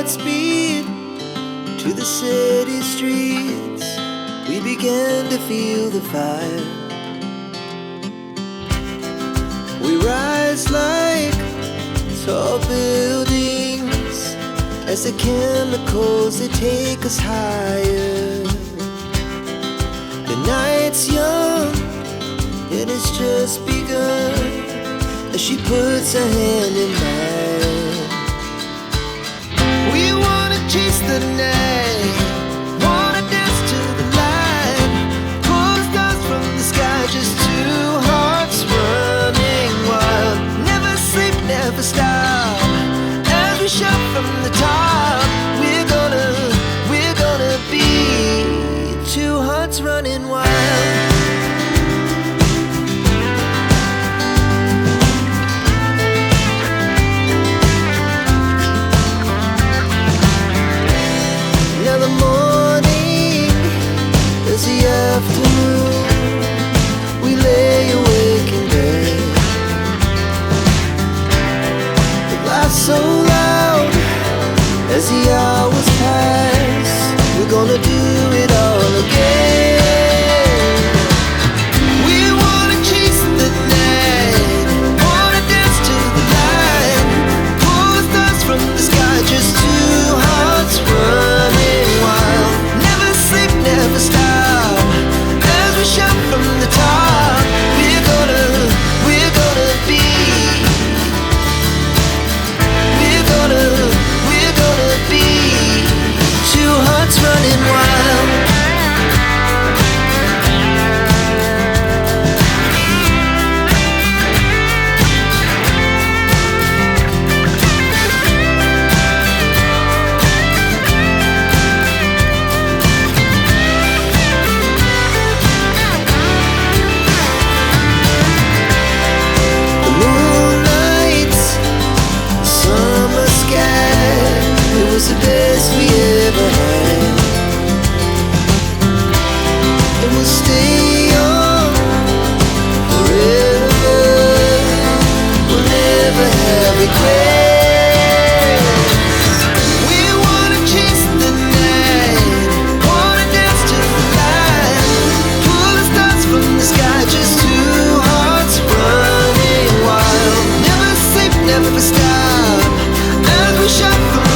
hearts beat to the city streets. We began to feel the fire. We rise like tall buildings as the chemicals, they take us higher. The night's young and it's just begun as she puts her hand in mine. We wanna chase the night, wanna dance to the light, pull the stars from the sky, just two hearts running wild. Never sleep, never stop, as we shout from the top. We're gonna be two hearts running wild. Afternoon, we lay awake in bed. The laughs so loud as the hours pass. We're gonna do it all again. We wanna chase the night, wanna dance to the light, pull the stars from the sky, just two hearts running wild. Never sleep, never stop, shout from the top. We're gonna be, we're gonna be two hearts running wild. The best we ever had, and we'll stay young forever. We'll never have regrets. We wanna chase the night, wanna dance to the light, pull the stars from the sky, just two hearts running wild. Never sleep, never stop, as we shout from